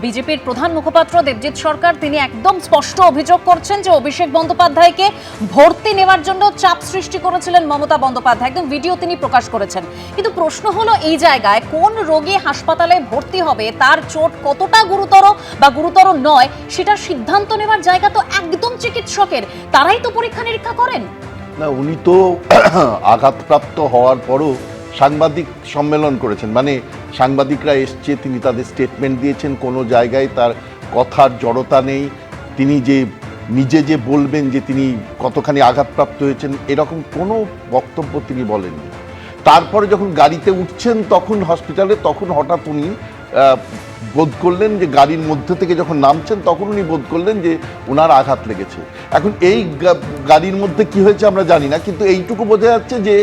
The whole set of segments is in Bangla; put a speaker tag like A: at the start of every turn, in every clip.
A: বিজেপির প্রধান মুখপাত্র দেবজিৎ সরকার তিনি একদম স্পষ্ট অভিযোগ করছেন যে অভিষেক বন্দ্যোপাধ্যায়কে ভর্তি নেওয়ার জন্য চাপ সৃষ্টি করেছিলেন মমতা বন্দ্যোপাধ্যায়। একদম ভিডিও তিনি প্রকাশ করেছেন। কিন্তু প্রশ্ন হলো এই জায়গায় কোন রোগী হাসপাতালে ভর্তি হবে, তার চোট কতটা গুরুতর বা গুরুতর নয় সেটার সিদ্ধান্ত নেওয়ার জায়গা তো একদম চিকিৎসকের। তারাই তো পরীক্ষা নিরীক্ষা করেন।
B: না, উনি তো আঘাতপ্রাপ্ত হওয়ার পরও সাংবাদিক সম্মেলন করেছেন, মানে সাংবাদিকরা এসছে, তিনি তাদের স্টেটমেন্ট দিয়েছেন, কোনো জায়গায় তার কথার জড়তা নেই। তিনি যে নিজে যে বলবেন যে তিনি কতখানি আঘাতপ্রাপ্ত হয়েছেন এরকম কোনো বক্তব্য তিনি বলেননি। তারপরে যখন গাড়িতে উঠছেন তখন হসপিটালে, তখন হঠাৎ উনি বোধ করলেন যে গাড়ির মধ্যে থেকে যখন নামছেন তখন উনি বোধ করলেন যে ওনার আঘাত লেগেছে। এখন এই গাড়ির মধ্যে কি হয়েছে আমরা জানি না, কিন্তু এইটুকু বোঝা যাচ্ছে যে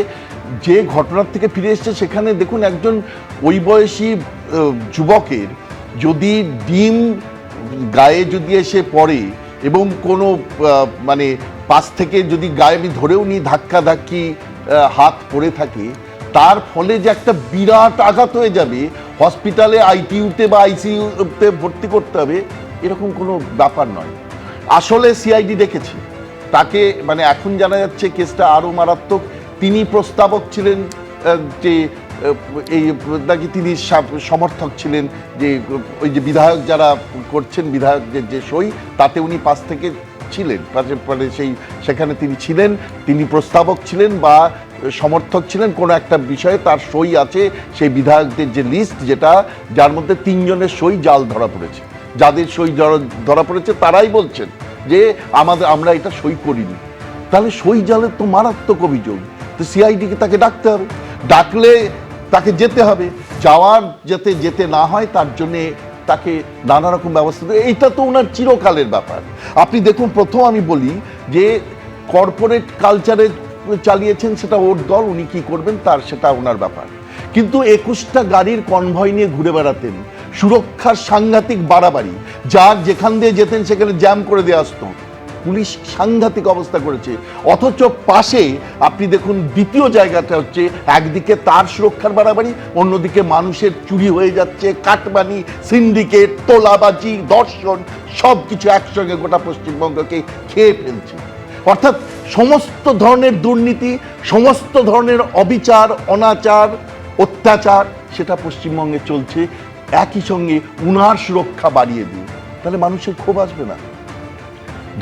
B: যে ঘটনার থেকে ফিরে এসছে সেখানে দেখুন একজন ওই বয়সী যুবকের যদি ডিম গায়ে যদি এসে পড়ে এবং কোনো মানে পাশ থেকে যদি গায়ে আমি ধরেও নিই ধাক্কি হাত পড়ে থাকে, তার ফলে যে একটা বিরাট আঘাত হয়ে যাবে, হসপিটালে আইটিইউতে বা আইসিইউতে ভর্তি করতে হবে, এরকম কোনো ব্যাপার নয়। আসলে সিআইডি দেখেছে তাকে, মানে এখন জানা যাচ্ছে কেসটা আরও মারাত্মক। তিনি প্রস্তাবক ছিলেন, যে এই নাকি তিনি সমর্থক ছিলেন, যে ওই যে বিধায়ক যারা করছেন, বিধায়কদের যে সই তাতে উনি পাশ থেকে ছিলেন, সেখানে তিনি ছিলেন, তিনি প্রস্তাবক ছিলেন বা সমর্থক ছিলেন কোনো একটা বিষয়ে, তার সই আছে সেই বিধায়কদের যে লিস্ট, যেটা যার মধ্যে 3 জনের সই জাল ধরা পড়েছে। যাদের সই ধরা পড়েছে তারাই বলছেন যে আমরা এটা সই করিনি। তাহলে সই জালের তো মারাত্মক অভিযোগ। তো সিআইডিকে তাকে ডাকতে হবে, ডাকলে তাকে যেতে হবে, যাওয়ার যাতে যেতে না হয় তার জন্যে তাকে নানা রকম ব্যবস্থা দেবে। এইটা তো ওনার চিরকালের ব্যাপার। আপনি দেখুন, প্রথম আমি বলি যে কর্পোরেট কালচারে চালিয়েছেন, সেটা ওর দল, উনি কি করবেন তার সেটা ওনার ব্যাপার। কিন্তু 21টা গাড়ির কনভয় নিয়ে ঘুরে বেড়াতেন, সুরক্ষার সাংঘাতিক বাড়াবাড়ি, যার যেখান দিয়ে যেতেন সেখানে জ্যাম করে দিয়ে আসতো, পুলিশ সাংঘাতিক অবস্থা করেছে। অথচ পাশে আপনি দেখুন দ্বিতীয় জায়গাটা হচ্ছে একদিকে তার সুরক্ষার বাড়াবাড়ি, অন্যদিকে মানুষের চুরি হয়ে যাচ্ছে, কাটমানি, সিন্ডিকেট, তোলাবাজি, দর্শন, সব কিছু একসঙ্গে গোটা পশ্চিমবঙ্গকে খেয়ে ফেলছে। অর্থাৎ সমস্ত ধরনের দুর্নীতি, সমস্ত ধরনের অবিচার, অনাচার, অত্যাচার সেটা পশ্চিমবঙ্গে চলছে। একই সঙ্গে উনার সুরক্ষা বাড়িয়ে দিয়ে, তাহলে মানুষের ক্ষোভ আসবে না?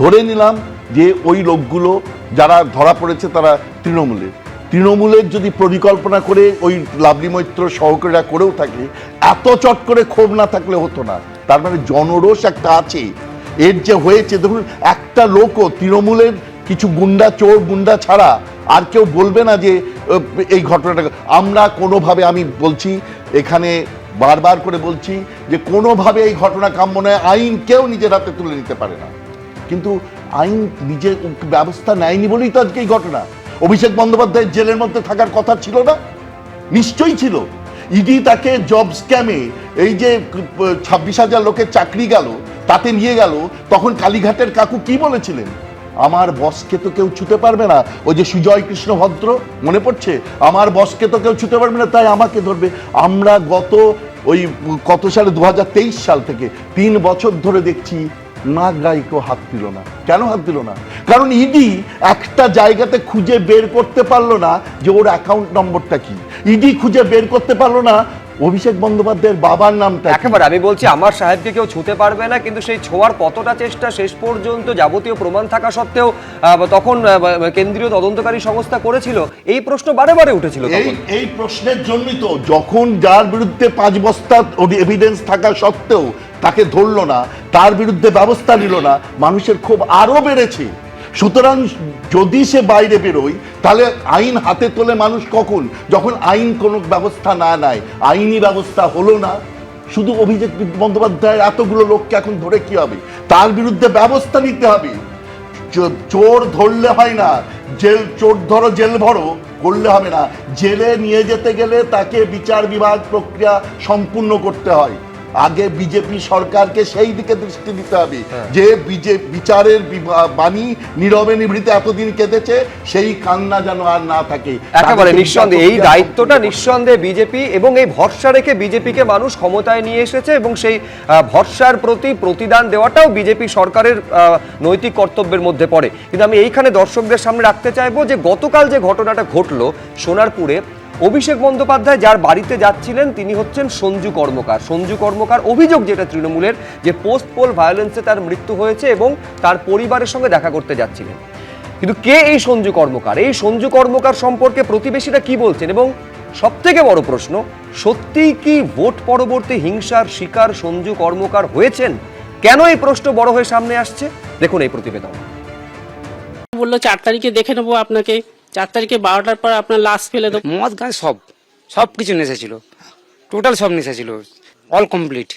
B: ধরে নিলাম যে ওই লোকগুলো যারা ধরা পড়েছে তারা তৃণমূলের যদি পরিকল্পনা করে ওই লাভলি মৈত্র সহকারীরা করেও থাকে, এত চট করে ক্ষোভ না থাকলে হতো না। তার মানে জনরোষ একটা আছে। এর যে হয়েছে দেখুন, একটা লোকও তৃণমূলের কিছু গুন্ডা, চোর গুন্ডা ছাড়া আর কেউ বলবে না যে এই ঘটনাটা আমরা কোনোভাবে, আমি বলছি এখানে বারবার করে বলছি যে কোনোভাবে এই ঘটনা কাম্য নয়। আইন কেউ নিজের হাতে তুলে নিতে পারে না, কিন্তু আইন নিজের ব্যবস্থা নেয়নি বলেই তো আজকে এই ঘটনা। অভিষেক বন্দ্যোপাধ্যায় জেলের মধ্যে থাকার কথা ছিল না? নিশ্চয়ই ছিল। ইডি তাকে জব স্ক্যামে, এই যে 26,000 লোকের চাকরি গেল তাতে নিয়ে গেল, তখন কালীঘাটের কাকু কি বলেছিলেন? আমার বসকে তো কেউ ছুতে পারবে না। ওই যে সুজয় কৃষ্ণ ভদ্র, মনে পড়ছে? আমার বসকে তো কেউ ছুতে পারবে না, তাই আমাকে ধরবে। আমরা কত সালে 2023 সাল থেকে 3 বছর ধরে দেখছি না, গাইকেও হাত দিল না। কেন হাত দিল না? কারণ ইডি একটা জায়গাতে খুঁজে বের করতে পারলো না যে ওর অ্যাকাউন্ট নম্বরটা কি। ইডি খুঁজে বের করতে পারলো না অভিষেক বন্দ্যোপাধ্যায়ের বাবার নামটা।
C: একেবারে আমি বলছি আমার সাহেবকে কেউ ছুঁতে পারবে না, কিন্তু সেই ছোঁয়ার কতটা চেষ্টা শেষ পর্যন্ত যাবতীয় প্রমাণ থাকা সত্ত্বেও তখন কেন্দ্রীয় তদন্তকারী সংস্থা করেছিল, এই প্রশ্ন বারে বারে উঠেছিল।
B: এই প্রশ্নের জন্যই তো যখন যার বিরুদ্ধে 5 বস্তা এভিডেন্স থাকা সত্ত্বেও তাকে ধরলো না, তার বিরুদ্ধে ব্যবস্থা নিল না, মানুষের ক্ষোভ আরো বেড়েছে। সুতরাং যদি সে বাইরে বেরোয় তাহলে আইন হাতে তোলে মানুষ কখন? যখন আইন কোনো ব্যবস্থা না নেয়। আইনি ব্যবস্থা হলো না, শুধু অভিষেক বন্দ্যোপাধ্যায়ের এতগুলো লোককে এখন ধরে কি হবে? তার বিরুদ্ধে ব্যবস্থা নিতে হবে। চোর ধরলে হয় না, চোর ধরো জেল ভরো করলে হবে না। জেলে নিয়ে যেতে গেলে তাকে বিচার বিভাগ প্রক্রিয়া সম্পূর্ণ করতে হয়। আগে বিজেপি সরকারকে সেই দিকে দৃষ্টি দিতে হবে যে বিচারের বাণী নীরবে নিভৃতে এতদিন কেঁদেছে, সেই কান্না যেন আর না থাকে।
C: একেবারে নিঃসন্দেহে এই দায়িত্বটা নিঃসন্দেহে বিজেপি, এবং এই ভরসা রেখে বিজেপিকে মানুষ ক্ষমতায় নিয়ে এসেছে, এবং সেই ভরসার প্রতি প্রতিদান দেওয়াটাও বিজেপি সরকারের নৈতিক কর্তব্যের মধ্যে পড়ে। কিন্তু আমি এইখানে দর্শকদের সামনে রাখতে চাইবো যে গতকাল যে ঘটনাটা ঘটলো সোনারপুরে, অভিষেক বন্দ্যোপাধ্যায় যার বাড়িতে যাচ্ছিলেন তিনি হচ্ছেন সঞ্জু কর্মকার। সঞ্জু কর্মকার অভিযোগ যেটা তৃণমূলের, যে পোস্ট পোল ভায়োলেন্সে তার মৃত্যু হয়েছে এবং তার পরিবারের সঙ্গে দেখা করতে যাচ্ছিলেন। কিন্তু কে এই সঞ্জু কর্মকার? এই সঞ্জু কর্মকার সম্পর্কে প্রতিবেশীরা কি বলছেন? এবং সবথেকে বড় প্রশ্ন, সত্যিই কি ভোট পরবর্তী হিংসার শিকার সঞ্জু কর্মকার হয়েছেন? কেন এই প্রশ্ন বড় হয়ে সামনে আসছে, দেখুন এই প্রতিবেদন।
D: বললো 4 তারিখে দেখে নেবো আপনাকে, 4 তারিখে 12টার পর আপনার লাশ ফেলে দেবো।
E: মদ গান সব কিছু নেশা ছিল, টোটাল সব নেশা ছিল, অল কমপ্লিট।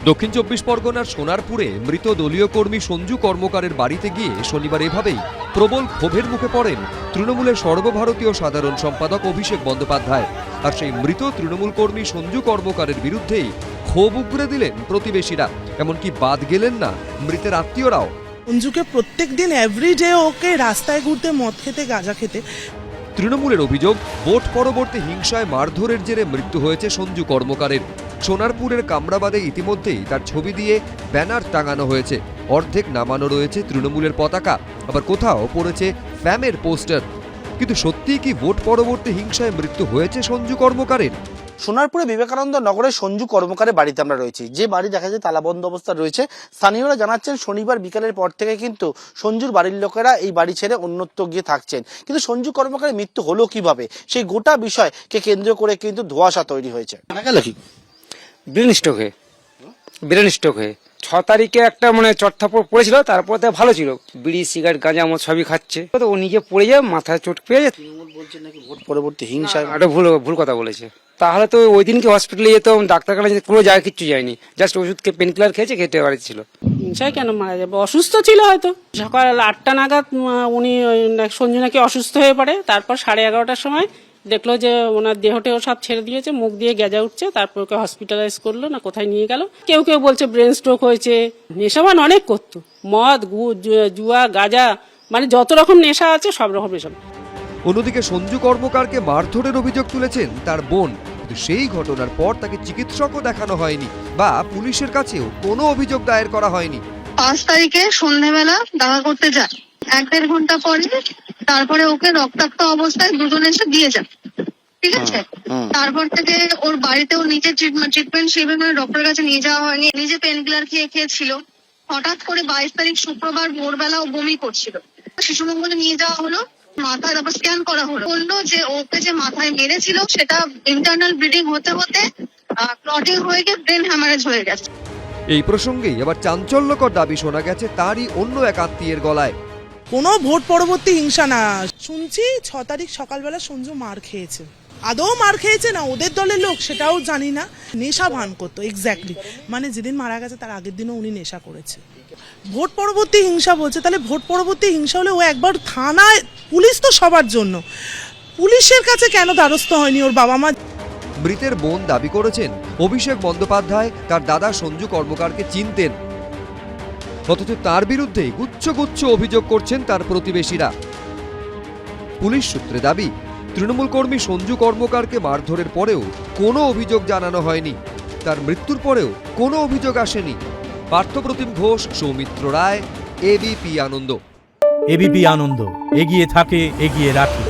F: দক্ষিণ 24 পরগনার সোনারপুরে মৃত দলীয় কর্মী সঞ্জু কর্মকারের বাড়িতে গিয়ে শনিবার এভাবেই প্রবল ক্ষোভের মুখে পড়েন তৃণমূলের সর্বভারতীয় সাধারণ সম্পাদক অভিষেক বন্দ্যোপাধ্যায়। আর সেই মৃত তৃণমূল কর্মী সঞ্জু কর্মকারের বিরুদ্ধেই ক্ষোভ উগরে দিলেন প্রতিবেশীরা, এমনকি বাদ গেলেন না মৃতের আত্মীয়রাও।
G: সঞ্জুকে প্রত্যেকদিন এভরিডে ওকে রাস্তায় ঘুরতে, মদ খেতে, গাঁজা খেতে।
F: তৃণমূলের অভিযোগ, ভোট পরবর্তী হিংসায় মারধরের জেরে মৃত্যু হয়েছে সঞ্জু কর্মকারের। সোনারপুরের কামরাবাদে ইতিমধ্যেই তার ছবি দিয়ে ব্যানার টাঙানো হয়েছে, অর্ধেক নামানো রয়েছে তৃণমূলের পতাকা, আবার কোথাও পড়েছে ফ্যামের পোস্টার। কিন্তু সত্যিই কি ভোট পরবর্তী হিংসায় মৃত্যু হয়েছে সঞ্জু কর্মকারের?
H: সোনারপুরে বিবেকানন্দ নগরের সঞ্জু কর্মকারের বাড়িতে আমরা রয়েছি, যে বাড়ি দেখা যায় তালাবন্ধ অবস্থা রয়েছে। স্থানীয়রা জানাচ্ছেন শনিবার বিকালের পর থেকে কিন্তু সঞ্জুর বাড়ির লোকেরা এই বাড়ি ছেড়ে অন্যত্র গিয়ে থাকছেন। কিন্তু সঞ্জু কর্মকারের মৃত্যু হলো কিভাবে, সেই গোটা বিষয়কে কেন্দ্র করে কিন্তু ধোঁয়াশা তৈরি হয়েছে। জানা গেল কি
E: ব্রেন স্ট্রোক হয়ে 6 তারিখে একটা চটথাপড় পড়েছিল, তারপর তো ভালো ছিল, বিড়ি সিগারেট গাঁজা আমার সবই খাচ্ছে, তো ও নিজে পড়ে যায়, মাথায় চোট পেয়ে যায়।
H: বলছেন নাকি ভোট পরবর্তী হিংসায়।
E: একটা ভুল কথা বলেছে। তাহলে তো ওই দিনকে হসপিটালে যেত, ডাক্তারখানা কোনো জায়গায় কিচ্ছু যায়নি, জাস্ট ওষুধকে পেন কিলার খেয়েছে, খেতে বাড়ি ছিল।
D: হিংসায় কেন মারা যাবে? অসুস্থ ছিল হয়তো। সকাল 8টা নাগাদ উনি সঞ্জু নাকি অসুস্থ হয়ে পড়ে। তারপর 11:30টার সময় দেখলো যে ওনার দেহটেও সব ছেড়ে দিয়েছে, মুখ দিয়ে গেজা উঠছে। তারপর ওকে হসপিটালাইজ করলো, না কোথায় নিয়ে গেল। কেউ কেউ বলছে ব্রেন স্ট্রোক হয়েছে। নেশাবান অনেক করতো, মদ, জুয়া, গাঁজা, যত রকম নেশা আছে সব রকম নেশা।
F: অন্যদিকে সঞ্জু কর্মকারকে মারধরের অভিযোগ তুলেছেন তার বোন, কিন্তু সেই ঘটনার পর তাকে চিকিৎসকও দেখানো হয়নি বা পুলিশের কাছেও কোনো অভিযোগ দায়ের করা হয়নি।
I: 5 তারিখে সন্ধ্যাবেলা দেখা করতে যায়, 1-1.5 ঘন্টা পরে তারপরে ওকে রক্তাক্ত অবস্থায় দুজন এসে দিয়ে যায়, ঠিক আছে। তারপর থেকে ওর বাড়িতেও নিজের ট্রিটমেন্ট সেভাবে ডক্টরের কাছে নিয়ে যাওয়া হয়নি, নিজে পেন কিলার খেয়েছিল। হঠাৎ করে 22 তারিখ শুক্রবার ভোরবেলা ও বমি করছিল, শিশু মঙ্গলে নিয়ে যাওয়া হলো, মাথায় তারপর স্ক্যান করা হলো, বললো যে ওকে যে মাথায় মেরেছিল সেটা ইন্টারনাল ব্লিডিং হতে হতে ক্লটিং হয়ে গিয়ে ব্রেন হ্যামারেজ হয়ে গেছে।
F: এই প্রসঙ্গেই আবার চাঞ্চল্যকর দাবি শোনা গেছে তারই অন্য এক আত্মীয়ের গলায়।
G: কোনো ভোট পরবর্তী হিংসা না। শুনছি 6 তারিখ সকালবেলা সঞ্জু মার খেয়েছে। আদৌ মার খেয়েছে না ওদের দলের লোক সেটাও জানি না। নেশা ভান করতো, এক্স্যাক্টলি। যেদিন মারা গেছে তার আগের দিনও উনি নেশা করেছে। ভোট পরবর্তী হিংসা বলছে, তাহলে ভোট পরবর্তী হিংসা হলে ও একবার থানায়, পুলিশ তো সবার জন্য, পুলিশের কাছে কেন দ্বারস্থ হয়নি ওর বাবা মা?
F: মৃতের বোন দাবি করেছেন অভিষেক বন্দ্যোপাধ্যায় তার দাদা সঞ্জু কর্মকারকে চিনতেন, অথচ তার বিরুদ্ধে গুচ্ছ গুচ্ছ অভিযোগ করছেন তার প্রতিবেশীরা। পুলিশ সূত্রে দাবি, তৃণমূল কর্মী সঞ্জু কর্মকারকে মারধরের পরেও কোনো অভিযোগ জানানো হয়নি, তার মৃত্যুর পরেও কোনো অভিযোগ আসেনি। পার্থপ্রতিম ঘোষ, সৌমিত্র রায়, এবিপি আনন্দ।
J: এবিপি আনন্দ, এগিয়ে থাকে, এগিয়ে রাখে।